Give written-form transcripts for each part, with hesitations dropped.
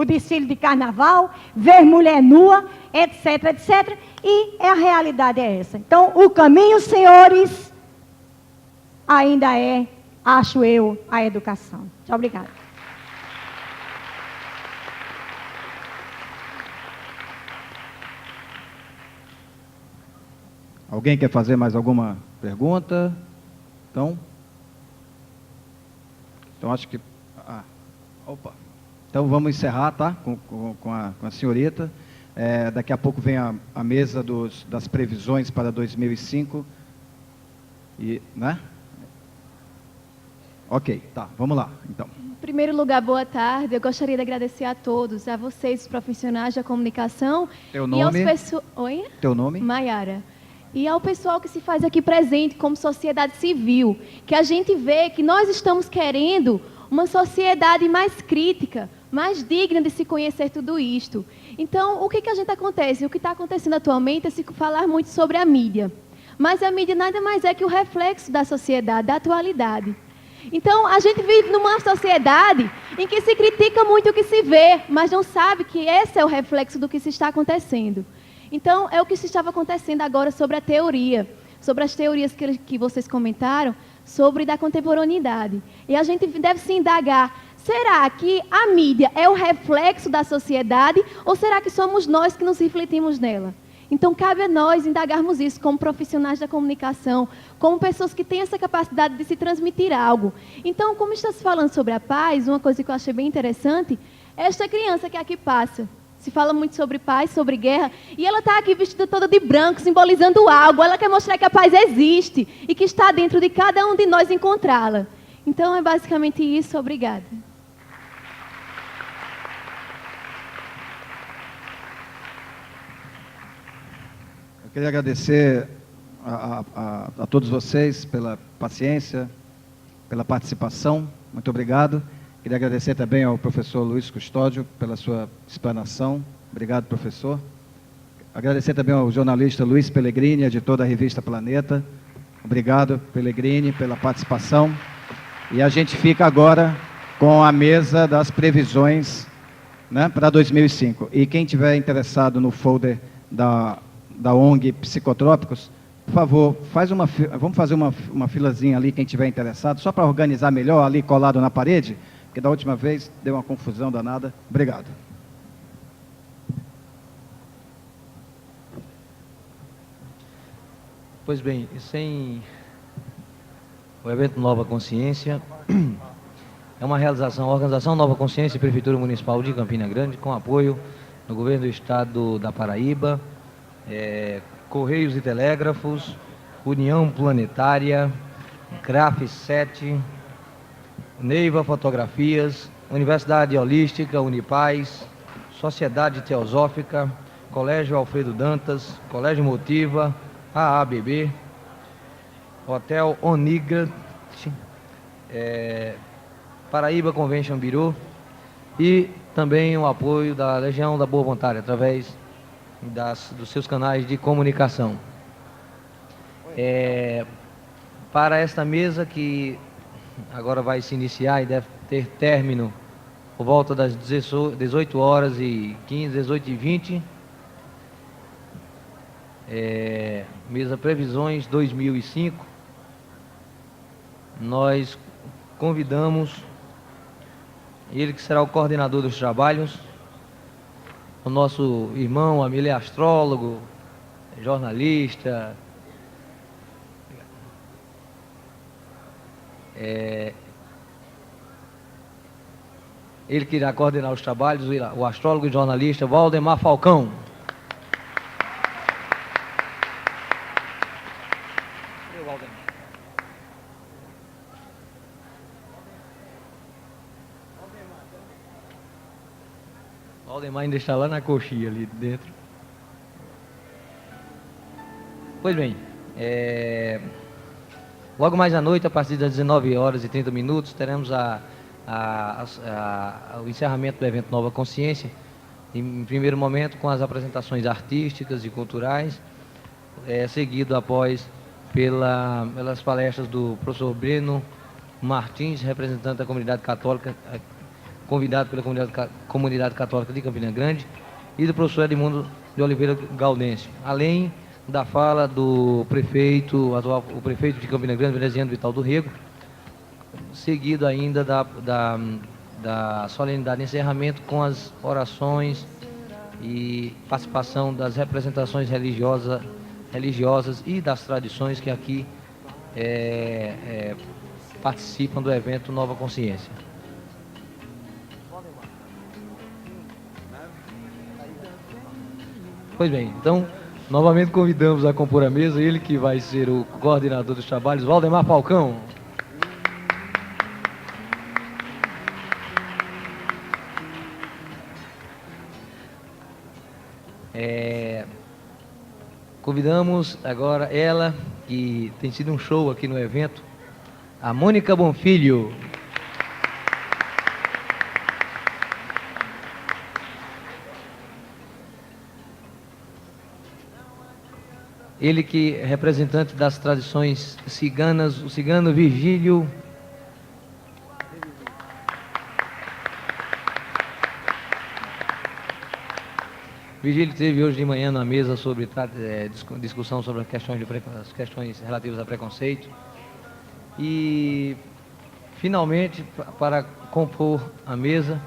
o desfile de carnaval, ver mulher nua, etc, etc. E a realidade é essa. Então, o caminho, senhores, ainda é, acho eu, a educação. Muito obrigada. Alguém quer fazer mais alguma pergunta? Então acho que... Então vamos encerrar, tá? Com a senhorita. Daqui a pouco vem a mesa das previsões para 2005. Né? Ok, tá, vamos lá, então. Em primeiro lugar, boa tarde. Eu gostaria de agradecer a todos, a vocês, os profissionais da comunicação. Teu nome? Oi? Teu nome? Maiara. E ao pessoal que se faz aqui presente como sociedade civil, que a gente vê que nós estamos querendo uma sociedade mais crítica, mais digna de se conhecer tudo isto. Então, o que a gente acontece? O que está acontecendo atualmente é se falar muito sobre a mídia. Mas a mídia nada mais é que o reflexo da sociedade, da atualidade. Então, a gente vive numa sociedade em que se critica muito o que se vê, mas não sabe que esse é o reflexo do que se está acontecendo. Então, é o que se estava acontecendo agora sobre a teoria, sobre as teorias que vocês comentaram, sobre da contemporaneidade. E a gente deve se indagar, será que a mídia é o reflexo da sociedade ou será que somos nós que nos refletimos nela? Então, cabe a nós indagarmos isso como profissionais da comunicação, como pessoas que têm essa capacidade de se transmitir algo. Então, como está se falando sobre a paz, uma coisa que eu achei bem interessante, esta criança que aqui passa, se fala muito sobre paz, sobre guerra, e ela está aqui vestida toda de branco, simbolizando algo. Ela quer mostrar que a paz existe e que está dentro de cada um de nós encontrá-la. Então, é basicamente isso. Obrigada. Eu queria agradecer a todos vocês pela paciência, pela participação. Muito obrigado. Queria agradecer também ao professor Luiz Custódio pela sua explanação. Obrigado, professor. Agradecer também ao jornalista Luiz Pellegrini, editor da revista Planeta. Obrigado, Pellegrini, pela participação. E a gente fica agora com a mesa das previsões, né, para 2005. E quem tiver interessado no folder da ONG Psicotrópicos, por favor, vamos fazer uma filazinha ali, quem tiver interessado, só para organizar melhor, ali colado na parede, porque da última vez deu uma confusão danada. Obrigado. Pois bem, o evento Nova Consciência é uma realização, a organização Nova Consciência e Prefeitura Municipal de Campina Grande, com apoio do Governo do Estado da Paraíba, Correios e Telégrafos, União Planetária, CRAF 7, Neiva Fotografias, Universidade Holística, Unipaz, Sociedade Teosófica, Colégio Alfredo Dantas, Colégio Motiva, AABB, Hotel Onigra, Paraíba Convention Bureau e também o apoio da Legião da Boa Vontade, através dos seus canais de comunicação. Para esta mesa que agora vai se iniciar e deve ter término por volta das 18 horas e 15, 18 e 20, mesa Previsões 2005, nós convidamos ele que será o coordenador dos trabalhos, o nosso irmão, amigo astrólogo, jornalista, ele que irá coordenar os trabalhos, o astrólogo e jornalista Valdemar Falcão. Valdemar ainda está lá na coxinha ali dentro. Pois bem, logo mais à noite, a partir das 19 horas e 30 minutos, teremos o encerramento do evento Nova Consciência, em primeiro momento com as apresentações artísticas e culturais, seguido após pelas palestras do professor Breno Martins, representante da comunidade católica, convidado pela comunidade católica de Campina Grande, e do professor Edmundo de Oliveira Gaudêncio, além da fala do prefeito, o prefeito de Campina Grande, Veneziano Vital do Rego, seguido ainda da solenidade de encerramento com as orações e participação das representações religiosas e das tradições que aqui participam do evento Nova Consciência. Pois bem, então, novamente convidamos a compor a mesa, ele que vai ser o coordenador dos trabalhos, Valdemar Falcão. Convidamos agora ela, que tem sido um show aqui no evento, a Mônica Bonfilho. Ele que é representante das tradições ciganas, o cigano Virgílio. Virgílio teve hoje de manhã na mesa sobre discussão sobre as questões relativas a preconceito. E, finalmente, para compor a mesa,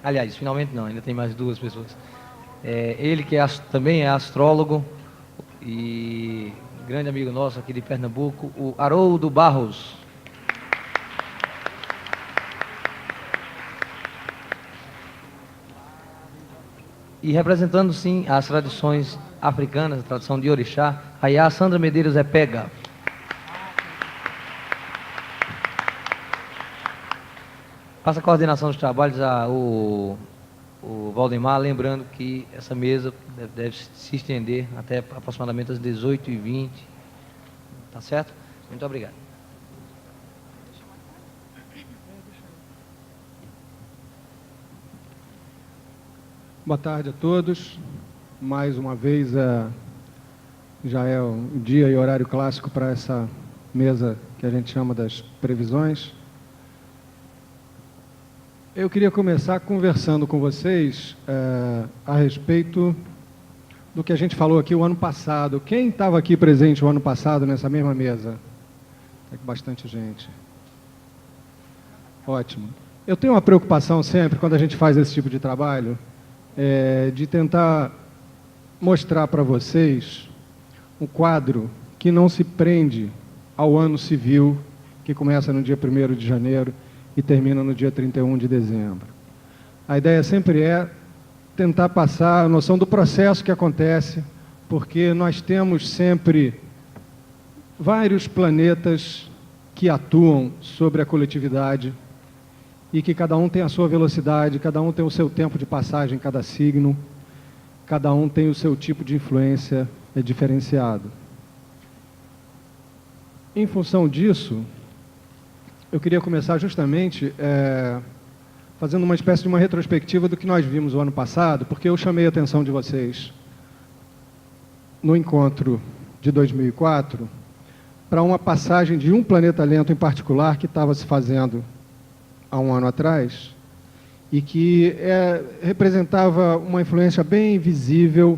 aliás, finalmente não, ainda tem mais duas pessoas. Ele que também é astrólogo e grande amigo nosso aqui de Pernambuco, o Haroldo Barros. E representando, sim, as tradições africanas, a tradição de Orixá, a Sandra Medeiros Epega. Passa a coordenação dos trabalhos o Valdemar, lembrando que essa mesa deve se estender até aproximadamente às 18h20. Tá certo? Muito obrigado. Boa tarde a todos. Mais uma vez, já é o dia e horário clássico para essa mesa que a gente chama das previsões. Eu queria começar conversando com vocês a respeito do que a gente falou aqui o ano passado. Quem estava aqui presente o ano passado nessa mesma mesa? Tem bastante gente. Ótimo. Eu tenho uma preocupação sempre, quando a gente faz esse tipo de trabalho, de tentar mostrar para vocês um quadro que não se prende ao ano civil, que começa no dia 1º de janeiro e termina no dia 31 de dezembro. A ideia sempre é tentar passar a noção do processo que acontece, porque nós temos sempre vários planetas que atuam sobre a coletividade e que cada um tem a sua velocidade, cada um tem o seu tempo de passagem em cada signo, cada um tem o seu tipo de influência diferenciado. Em função disso, eu queria começar justamente fazendo uma espécie de uma retrospectiva do que nós vimos o ano passado, porque eu chamei a atenção de vocês no encontro de 2004 para uma passagem de um planeta lento em particular que estava se fazendo há um ano atrás, e que representava uma influência bem visível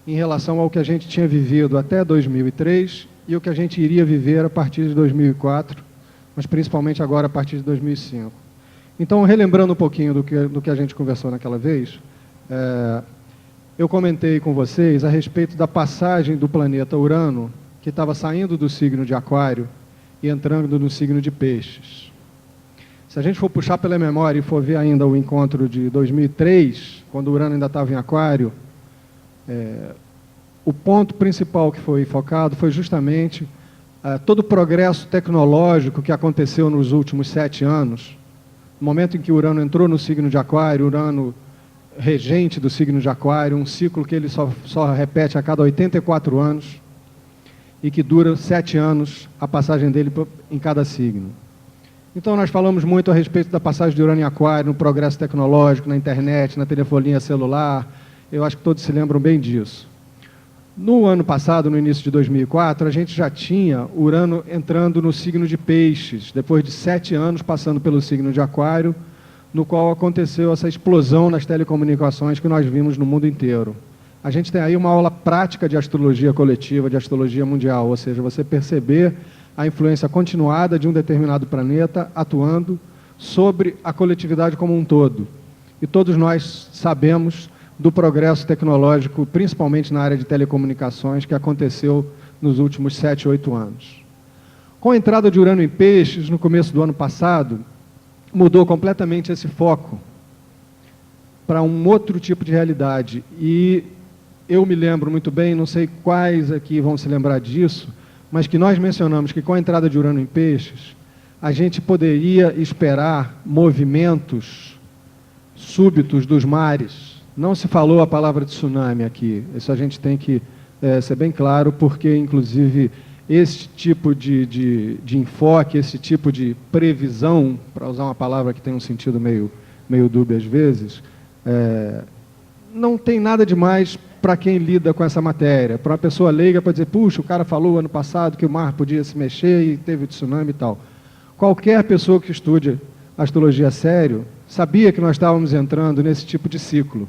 em relação ao que a gente tinha vivido até 2003 e o que a gente iria viver a partir de 2004, mas principalmente agora a partir de 2005. Então, relembrando um pouquinho do que a gente conversou naquela vez, eu comentei com vocês a respeito da passagem do planeta Urano, que estava saindo do signo de Aquário e entrando no signo de Peixes. Se a gente for puxar pela memória e for ver ainda o encontro de 2003, quando o Urano ainda estava em Aquário, o ponto principal que foi focado foi justamente todo o progresso tecnológico que aconteceu nos últimos 7 anos. No momento em que Urano entrou no signo de Aquário, Urano regente do signo de Aquário, um ciclo que ele só repete a cada 84 anos e que dura 7 anos a passagem dele em cada signo. Então, nós falamos muito a respeito da passagem de Urano em Aquário, no progresso tecnológico, na internet, na telefonia celular. Eu acho que todos se lembram bem disso. No ano passado, no início de 2004, a gente já tinha Urano entrando no signo de Peixes, depois de 7 anos passando pelo signo de Aquário, no qual aconteceu essa explosão nas telecomunicações que nós vimos no mundo inteiro. A gente tem aí uma aula prática de astrologia coletiva, de astrologia mundial, ou seja, você perceber a influência continuada de um determinado planeta atuando sobre a coletividade como um todo. E todos nós sabemos do progresso tecnológico, principalmente na área de telecomunicações, que aconteceu nos últimos 7, 8 anos. Com a entrada de Urano em Peixes, no começo do ano passado, mudou completamente esse foco para um outro tipo de realidade. E eu me lembro muito bem, não sei quais aqui vão se lembrar disso, mas que nós mencionamos que com a entrada de Urano em Peixes, a gente poderia esperar movimentos súbitos dos mares. Não se falou a palavra de tsunami aqui, isso a gente tem que ser bem claro, porque, inclusive, esse tipo de enfoque, esse tipo de previsão, para usar uma palavra que tem um sentido meio dúbio às vezes, não tem nada de mais para quem lida com essa matéria. Para uma pessoa leiga, para dizer, puxa, o cara falou ano passado que o mar podia se mexer e teve o tsunami e tal. Qualquer pessoa que estude astrologia a sério sabia que nós estávamos entrando nesse tipo de ciclo.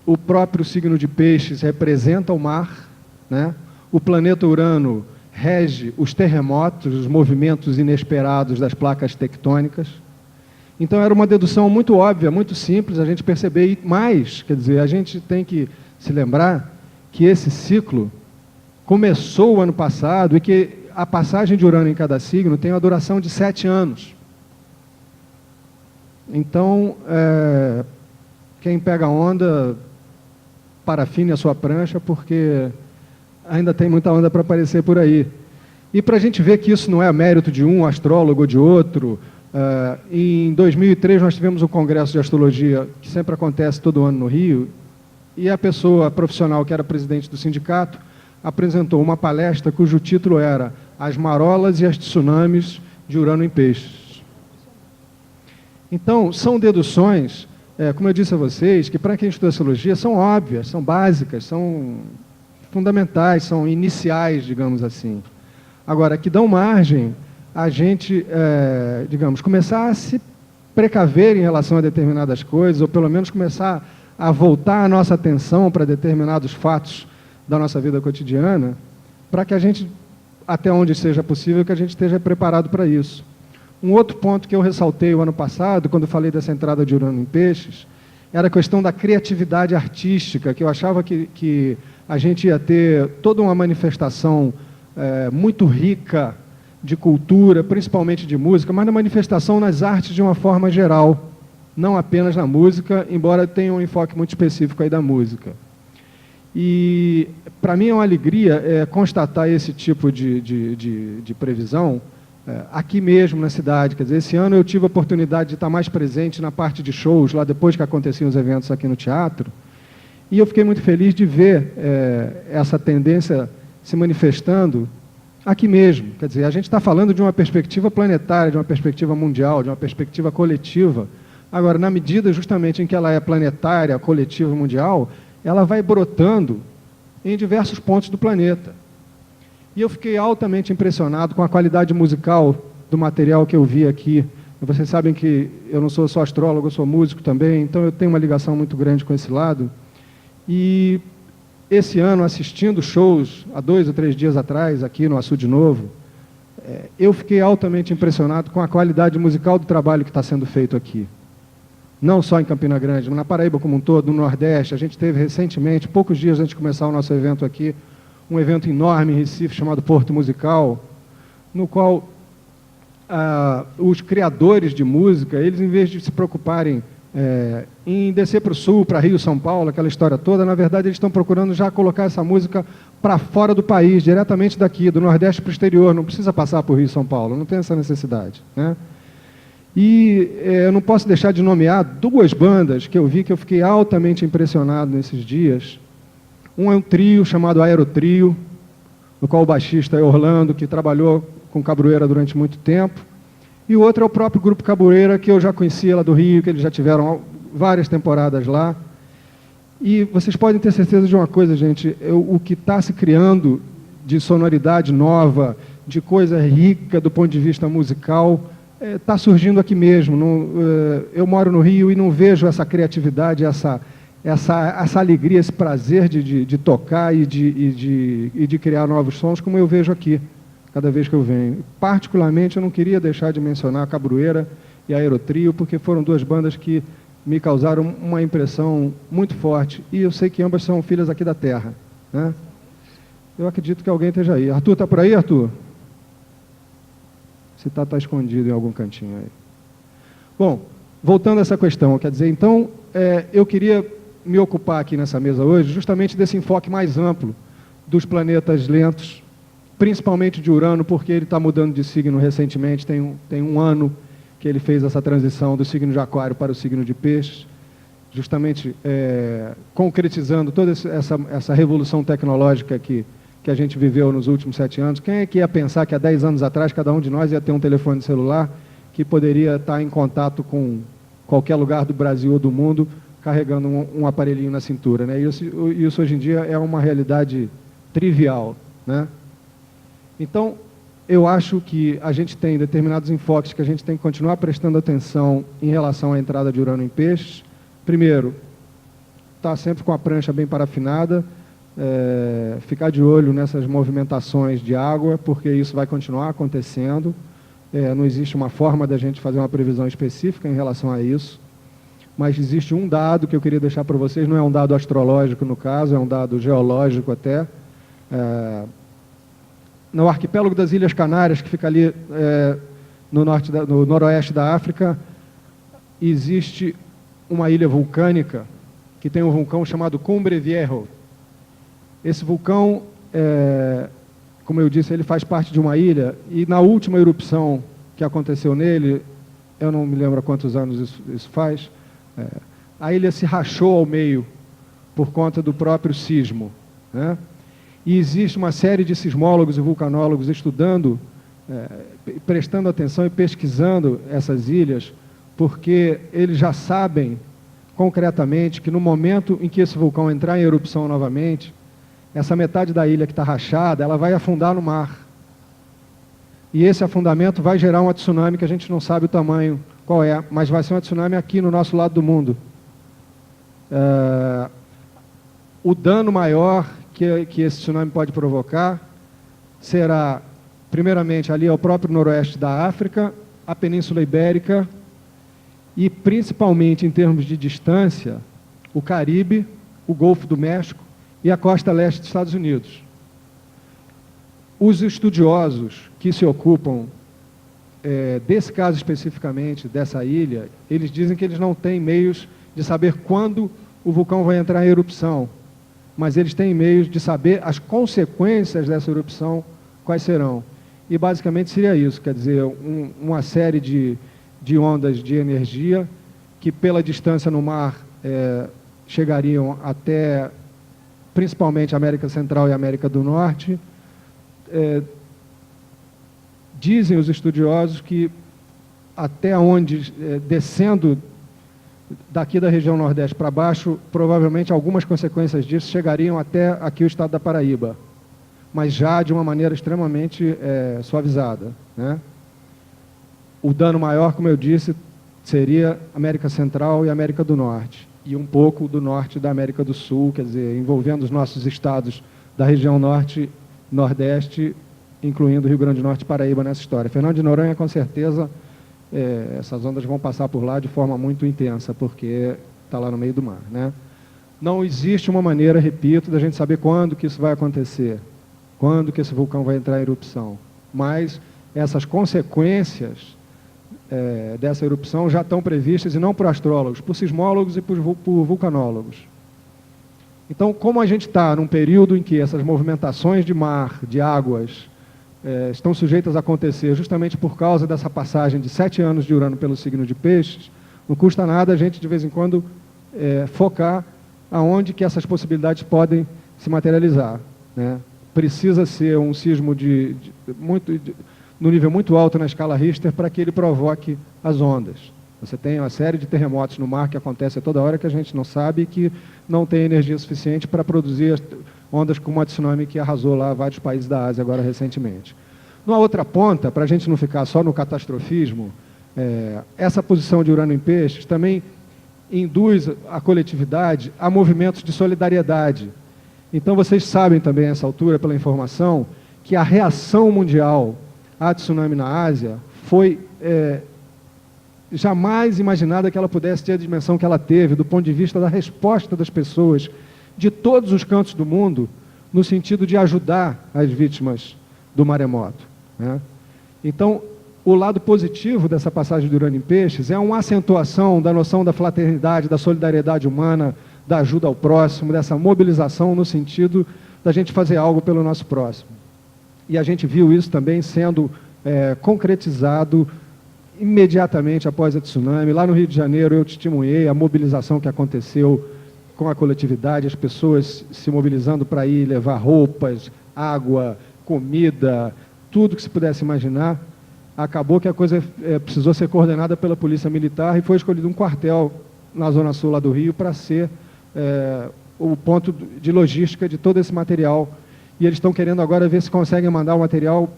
O próprio signo de Peixes representa o mar, né? O planeta Urano rege os terremotos, os movimentos inesperados das placas tectônicas. Então era uma dedução muito óbvia, muito simples a gente perceber, e mais, quer dizer, a gente tem que se lembrar que esse ciclo começou o ano passado e que a passagem de Urano em cada signo tem uma duração de 7 anos. Então, quem pega onda, parafine a sua prancha, porque ainda tem muita onda para aparecer por aí. E para a gente ver que isso não é mérito de um astrólogo ou de outro, em 2003 nós tivemos um congresso de astrologia, que sempre acontece todo ano no Rio, e a pessoa profissional que era presidente do sindicato apresentou uma palestra cujo título era As Marolas e as Tsunamis de Urano em Peixes. Então, são deduções, como eu disse a vocês, que para quem estuda astrologia são óbvias, são básicas, são fundamentais, são iniciais, digamos assim. Agora, que dão margem a gente, digamos, começar a se precaver em relação a determinadas coisas, ou pelo menos começar a voltar a nossa atenção para determinados fatos da nossa vida cotidiana, para que a gente, até onde seja possível, que a gente esteja preparado para isso. Um outro ponto que eu ressaltei o ano passado, quando falei dessa entrada de Urano em Peixes, era a questão da criatividade artística, que eu achava que a gente ia ter toda uma manifestação muito rica de cultura, principalmente de música, mas na manifestação nas artes de uma forma geral, não apenas na música, embora tenha um enfoque muito específico aí da música. E, para mim, é uma alegria constatar esse tipo de previsão aqui mesmo na cidade. Quer dizer, esse ano eu tive a oportunidade de estar mais presente na parte de shows, lá depois que aconteciam os eventos aqui no teatro, e eu fiquei muito feliz de ver essa tendência se manifestando aqui mesmo. Quer dizer, a gente está falando de uma perspectiva planetária, de uma perspectiva mundial, de uma perspectiva coletiva. Agora, na medida justamente em que ela é planetária, coletiva, mundial, ela vai brotando em diversos pontos do planeta. E eu fiquei altamente impressionado com a qualidade musical do material que eu vi aqui. Vocês sabem que eu não sou só astrólogo, eu sou músico também, então eu tenho uma ligação muito grande com esse lado. E esse ano, assistindo shows, há 2 ou 3 dias atrás, aqui no Açude Novo, eu fiquei altamente impressionado com a qualidade musical do trabalho que está sendo feito aqui. Não só em Campina Grande, mas na Paraíba como um todo, no Nordeste. A gente teve recentemente, poucos dias antes de começar o nosso evento aqui, um evento enorme em Recife chamado Porto Musical, no qual os criadores de música, eles, em vez de se preocuparem em descer para o sul, para Rio, São Paulo, aquela história toda, na verdade eles estão procurando já colocar essa música para fora do país, diretamente daqui, do Nordeste para o exterior, não precisa passar por Rio e São Paulo, não tem essa necessidade, né? E eu não posso deixar de nomear 2 bandas que eu vi que eu fiquei altamente impressionado nesses dias. Um é um trio chamado Aerotrio, no qual o baixista é Orlando, que trabalhou com Cabrera durante muito tempo. E o outro é o próprio Grupo Cabrera, que eu já conhecia lá do Rio, que eles já tiveram várias temporadas lá. E vocês podem ter certeza de uma coisa, gente, o que está se criando de sonoridade nova, de coisa rica do ponto de vista musical, está surgindo aqui mesmo. Eu moro no Rio e não vejo essa criatividade, essa alegria, esse prazer de tocar e de criar novos sons, como eu vejo aqui, cada vez que eu venho. Particularmente, eu não queria deixar de mencionar a Cabroeira e a Aerotrio, porque foram duas bandas que me causaram uma impressão muito forte. E eu sei que ambas são filhas aqui da terra, né? Eu acredito que alguém esteja aí. Arthur, está por aí, Arthur? Se está escondido em algum cantinho aí. Bom, voltando a essa questão, quer dizer, então, eu queria me ocupar aqui nessa mesa hoje justamente desse enfoque mais amplo dos planetas lentos, principalmente de Urano, porque ele está mudando de signo recentemente, tem um ano que ele fez essa transição do signo de Aquário para o signo de Peixes, justamente concretizando toda essa revolução tecnológica que a gente viveu nos últimos 7 anos. Quem é que ia pensar que há 10 anos atrás cada um de nós ia ter um telefone celular que poderia estar em contato com qualquer lugar do Brasil ou do mundo carregando um aparelhinho na cintura, né? Isso hoje em dia é uma realidade trivial, né? Então, eu acho que a gente tem determinados enfoques que a gente tem que continuar prestando atenção em relação à entrada de Urano em Peixes. Primeiro, estar sempre com a prancha bem parafinada, ficar de olho nessas movimentações de água, porque isso vai continuar acontecendo. Não existe uma forma da gente fazer uma previsão específica em relação a isso, mas existe um dado que eu queria deixar para vocês, não é um dado astrológico no caso, é um dado geológico até. No arquipélago das Ilhas Canárias, que fica ali no noroeste da África, existe uma ilha vulcânica que tem um vulcão chamado Cumbre Viejo. Esse vulcão, como eu disse, ele faz parte de uma ilha, e na última erupção que aconteceu nele, eu não me lembro há quantos anos isso faz, a ilha se rachou ao meio por conta do próprio sismo, né? E existe uma série de sismólogos e vulcanólogos estudando, prestando atenção e pesquisando essas ilhas, porque eles já sabem concretamente que no momento em que esse vulcão entrar em erupção novamente, essa metade da ilha que está rachada, ela vai afundar no mar. E esse afundamento vai gerar uma tsunami que a gente não sabe o tamanho qual é, mas vai ser uma tsunami aqui no nosso lado do mundo. O dano maior que esse tsunami pode provocar será, primeiramente, ali ao próprio noroeste da África, a Península Ibérica e, principalmente em termos de distância, o Caribe, o Golfo do México e a costa leste dos Estados Unidos. Os estudiosos que se ocupam desse caso especificamente, dessa ilha, eles dizem que eles não têm meios de saber quando o vulcão vai entrar em erupção, mas eles têm meios de saber as consequências dessa erupção, quais serão. E basicamente seria isso, quer dizer, uma série de ondas de energia que pela distância no mar chegariam até principalmente a América Central e a América do Norte. Dizem os estudiosos que até onde, descendo daqui da região Nordeste para baixo, provavelmente algumas consequências disso chegariam até aqui o estado da Paraíba, mas já de uma maneira extremamente suavizada, né? O dano maior, como eu disse, seria América Central e América do Norte, e um pouco do norte da América do Sul, quer dizer, envolvendo os nossos estados da região Norte, Nordeste, incluindo Rio Grande do Norte e Paraíba nessa história. Fernando de Noronha, com certeza, essas ondas vão passar por lá de forma muito intensa, porque está lá no meio do mar, né? Não existe uma maneira, repito, da gente saber quando que isso vai acontecer, quando que esse vulcão vai entrar em erupção, mas essas consequências dessa erupção já estão previstas, e não por astrólogos, por sismólogos e por vulcanólogos. Então, como a gente está num período em que essas movimentações de mar, de águas, estão sujeitas a acontecer justamente por causa dessa passagem de 7 anos de Urano pelo signo de Peixes, não custa nada a gente, de vez em quando, focar aonde que essas possibilidades podem se materializar, né? Precisa ser um sismo no nível muito alto na escala Richter para que ele provoque as ondas. Você tem uma série de terremotos no mar que acontecem a toda hora que a gente não sabe, e que não tem energia suficiente para produzir ondas como a tsunami que arrasou lá vários países da Ásia agora recentemente. Numa outra ponta, para a gente não ficar só no catastrofismo, essa posição de Urano em Peixes também induz a coletividade a movimentos de solidariedade. Então, vocês sabem também, a essa altura, pela informação, que a reação mundial a tsunami na Ásia foi jamais imaginada que ela pudesse ter a dimensão que ela teve, do ponto de vista da resposta das pessoas de todos os cantos do mundo, no sentido de ajudar as vítimas do maremoto, né? Então, o lado positivo dessa passagem do Urano em Peixes é uma acentuação da noção da fraternidade, da solidariedade humana, da ajuda ao próximo, dessa mobilização no sentido da gente fazer algo pelo nosso próximo. E a gente viu isso também sendo concretizado imediatamente após a tsunami. Lá no Rio de Janeiro eu testemunhei a mobilização que aconteceu com a coletividade, as pessoas se mobilizando para ir levar roupas, água, comida, tudo que se pudesse imaginar. Acabou que a coisa precisou ser coordenada pela Polícia Militar e foi escolhido um quartel na Zona Sul lá do Rio para ser o ponto de logística de todo esse material. E eles estão querendo agora ver se conseguem mandar o material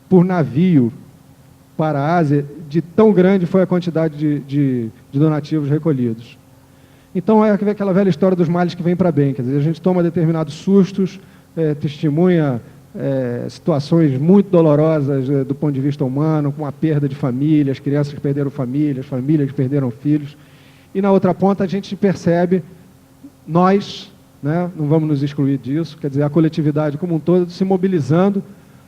por navio para a Ásia, de tão grande foi a quantidade de donativos recolhidos. Então, é aquela velha história dos males que vem para bem. Quer dizer, a gente toma determinados sustos, testemunha situações muito dolorosas do ponto de vista humano, com a perda de famílias, crianças que perderam famílias que perderam filhos. E na outra ponta a gente percebe, nós, né, não vamos nos excluir disso, quer dizer, a coletividade como um todo se mobilizando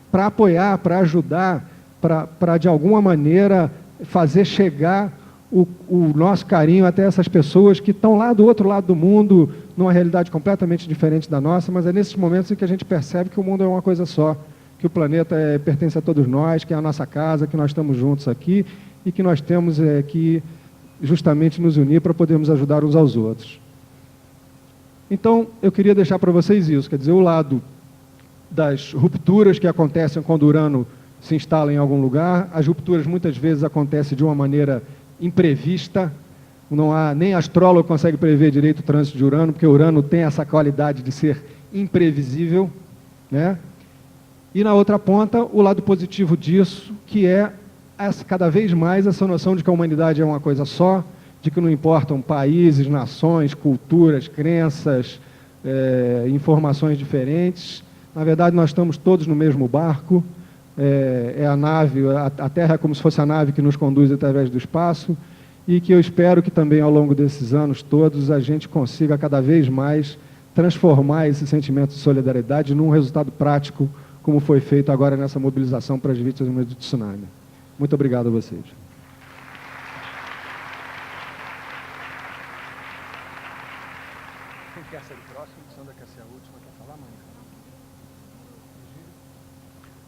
para apoiar, para ajudar, para de alguma maneira fazer chegar o nosso carinho até essas pessoas que estão lá do outro lado do mundo, numa realidade completamente diferente da nossa, mas é nesses momentos em que a gente percebe que o mundo é uma coisa só, que o planeta pertence a todos nós, que é a nossa casa, que nós estamos juntos aqui e que nós temos que justamente nos unir para podermos ajudar uns aos outros. Então, eu queria deixar para vocês isso, quer dizer, o lado das rupturas que acontecem quando o Urano se instala em algum lugar. As rupturas muitas vezes acontecem de uma maneira imprevista, nem astrólogo consegue prever direito o trânsito de Urano, porque Urano tem essa qualidade de ser imprevisível, né? E na outra ponta, o lado positivo disso, que é cada vez mais essa noção de que a humanidade é uma coisa só, de que não importam países, nações, culturas, crenças, informações diferentes. Na verdade, nós estamos todos no mesmo barco. A nave, a Terra é como se fosse a nave que nos conduz através do espaço, e que eu espero que também ao longo desses anos todos a gente consiga cada vez mais transformar esse sentimento de solidariedade num resultado prático, como foi feito agora nessa mobilização para as vítimas do tsunami. Muito obrigado a vocês. Quem quer ser o próximo? Sandra quer ser a última, quer falar, mãe?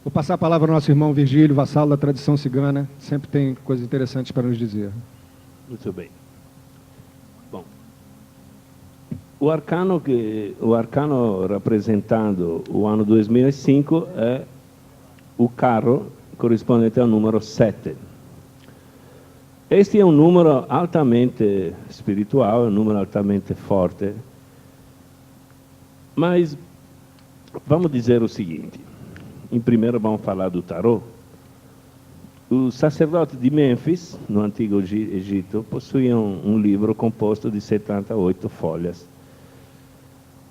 Vou passar a palavra ao nosso irmão Virgílio, vassalo da tradição cigana, sempre tem coisas interessantes para nos dizer. Muito bem. Bom, o arcano rappresentando o ano 2005 é o carro corrispondente ao número 7. Este é um número altamente espiritual, um número altamente forte, mas vamos dizer o seguinte. Em primeiro vamos falar do tarô. Os sacerdotes de Mênfis, no Antigo Egito, possuíam um livro composto de 78 folhas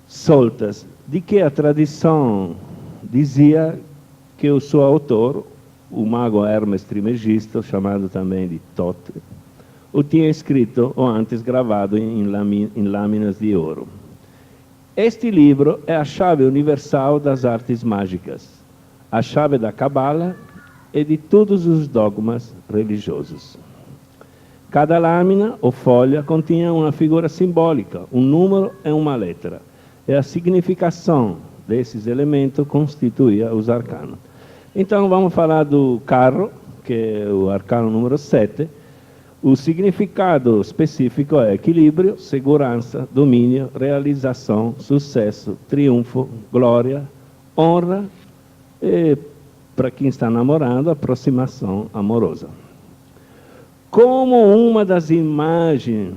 soltas, de que a tradição dizia que o seu autor, o mago Hermes Trismegisto, chamado também de Thoth, o tinha escrito ou antes gravado em lâminas de ouro. Este livro é a chave universal das artes mágicas, a chave da Cabala e de todos os dogmas religiosos. Cada lâmina ou folha continha uma figura simbólica, um número e uma letra. E a significação desses elementos constituía os arcanos. Então vamos falar do carro, que é o arcano número 7. O significado específico é equilíbrio, segurança, domínio, realização, sucesso, triunfo, glória, honra e, para quem está namorando, aproximação amorosa. Como uma das imagens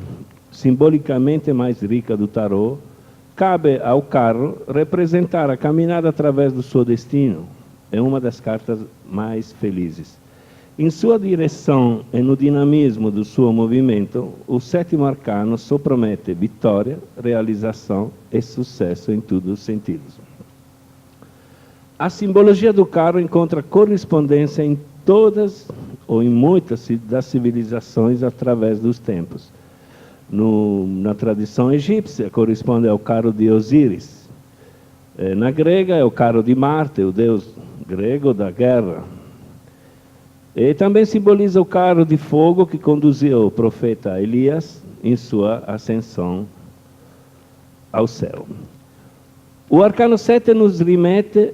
simbolicamente mais ricas do tarô, cabe ao carro representar a caminhada através do seu destino. É uma das cartas mais felizes. Em sua direção e no dinamismo do seu movimento, o sétimo arcano só promete vitória, realização e sucesso em todos os sentidos. A simbologia do carro encontra correspondência em todas ou em muitas das civilizações através dos tempos. Na tradição egípcia, corresponde ao carro de Osíris. Na grega, é o carro de Marte, o deus grego da guerra. E também simboliza o carro de fogo que conduziu o profeta Elias em sua ascensão ao céu. O arcano 7 nos remete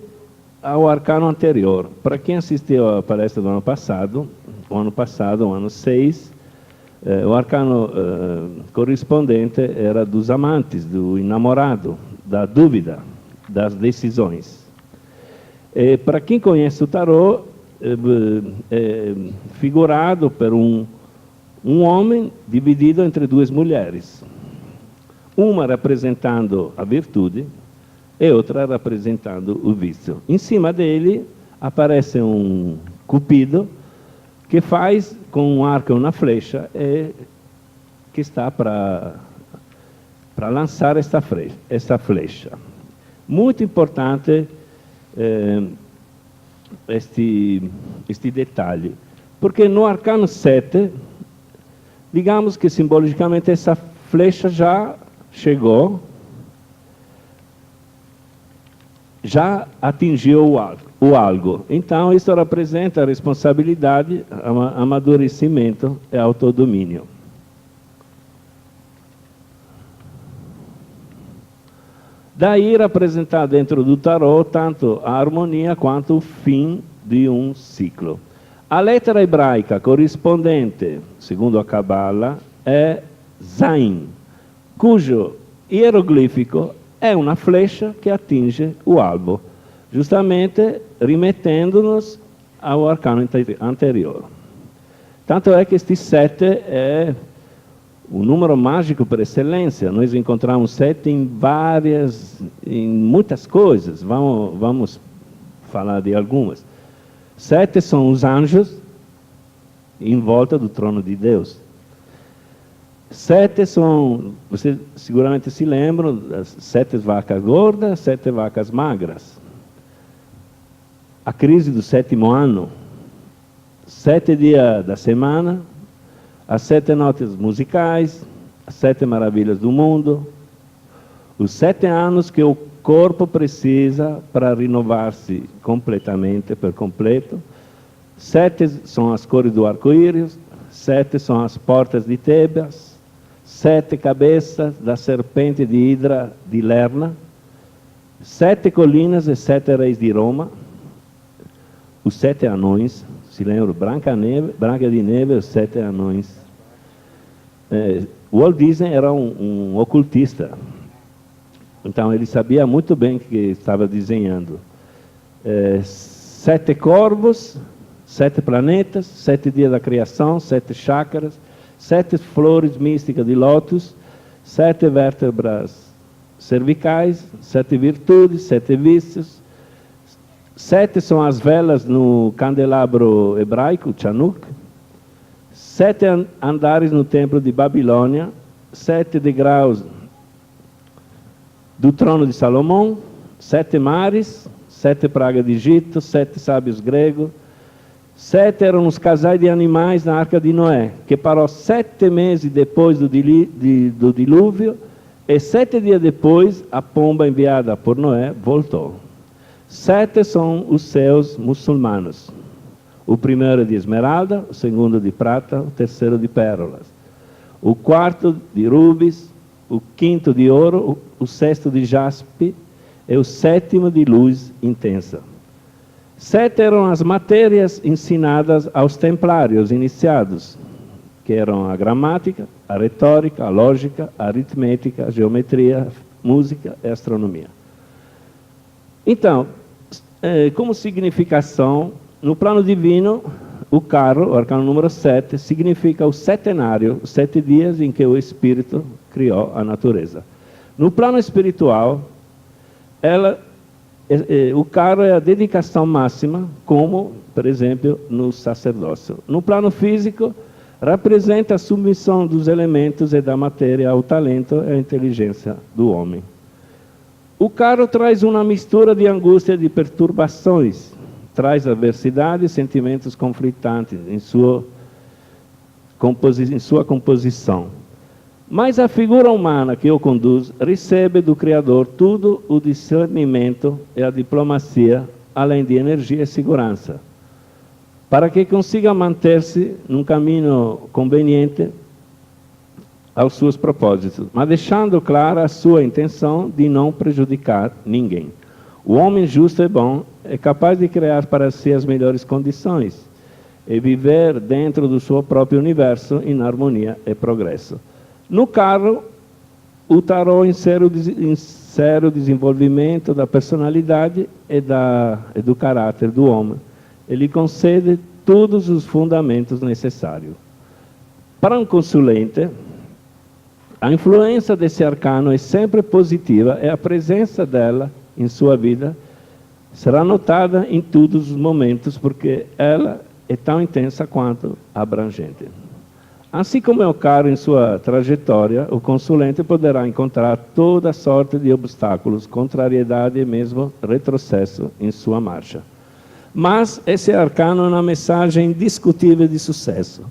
ao arcano anterior. Para quem assistiu à palestra do ano passado, o ano 6, o arcano correspondente era dos amantes, do enamorado, da dúvida, das decisões. E para quem conhece o tarô, figurado por um homem dividido entre duas mulheres. Uma representando a virtude e outra representando o vício. Em cima dele aparece um cupido que faz com um arco e uma flecha que está para lançar esta flecha. Muito importante este detalhe, porque no arcano 7, digamos que simbolicamente essa flecha já chegou, já atingiu o algo. Então, isso representa a responsabilidade, amadurecimento e autodomínio. Daí representar dentro do tarô tanto a harmonia quanto o fim de um ciclo. A letra hebraica correspondente, segundo a Cabala, é Zain, cujo hieroglífico é uma flecha que atinge o alvo, justamente remetendo-nos ao arcano anterior. Tanto é que este 7 é o número mágico por excelência. Nós encontramos 7 em muitas coisas. Vamos falar de algumas. 7 são os anjos em volta do trono de Deus. 7 são, vocês seguramente se lembram, das 7 vacas gordas, 7 vacas magras. A crise do 7º ano, 7 dias da semana, as 7 notas musicais, as 7 maravilhas do mundo, os 7 anos que o corpo precisa para renovar-se completamente, por completo. 7 são as cores do arco-íris, 7 são as portas de Tebas, 7 cabeças da serpente de Hidra de Lerna, 7 colinas e 7 reis de Roma, os 7 anões, se lembram, Branca de Neve e os 7 anões. Walt Disney era um ocultista, então ele sabia muito bem o que estava desenhando. 7 corvos, 7 planetas, 7 dias da criação, 7 chakras, 7 flores místicas de lótus, 7 vértebras cervicais, 7 virtudes, 7 vícios. 7 são as velas no candelabro hebraico, Chanuk. 7 andares no templo de Babilônia, 7 degraus do trono de Salomão, 7 mares, 7 pragas de Egito, 7 sábios gregos. 7 eram os casais de animais na arca de Noé, que parou 7 meses depois do dilúvio, e 7 dias depois a pomba enviada por Noé voltou. 7 são os céus muçulmanos. O primeiro de esmeralda, o segundo de prata, o terceiro de pérolas. O quarto de rubis, o quinto de ouro, o sexto de jaspe e o sétimo de luz intensa. 7 eram as matérias ensinadas aos templários iniciados, que eram a gramática, a retórica, a lógica, a aritmética, a geometria, música e astronomia. Então, como significação, no plano divino, o carro, o arcano número 7, significa o setenário, os 7 dias em que o Espírito criou a natureza. No plano espiritual, ela O carro é a dedicação máxima, como, por exemplo, no sacerdócio. No plano físico, representa a submissão dos elementos e da matéria ao talento e à inteligência do homem. O carro traz uma mistura de angústia e de perturbações, traz adversidade e sentimentos conflitantes em sua composição. Mas a figura humana que o conduz recebe do Criador tudo o discernimento e a diplomacia, além de energia e segurança, para que consiga manter-se num caminho conveniente aos seus propósitos, mas deixando clara a sua intenção de não prejudicar ninguém. O homem justo e bom é capaz de criar para si as melhores condições e viver dentro do seu próprio universo em harmonia e progresso. No carro, o tarô insere o desenvolvimento da personalidade e do caráter do homem. Ele concede todos os fundamentos necessários. Para um consulente, a influência desse arcano é sempre positiva e a presença dela em sua vida será notada em todos os momentos, porque ela é tão intensa quanto abrangente. Assim como é o carro em sua trajetória, o consulente poderá encontrar toda sorte de obstáculos, contrariedade e mesmo retrocesso em sua marcha. Mas esse arcano é uma mensagem indiscutível de sucesso.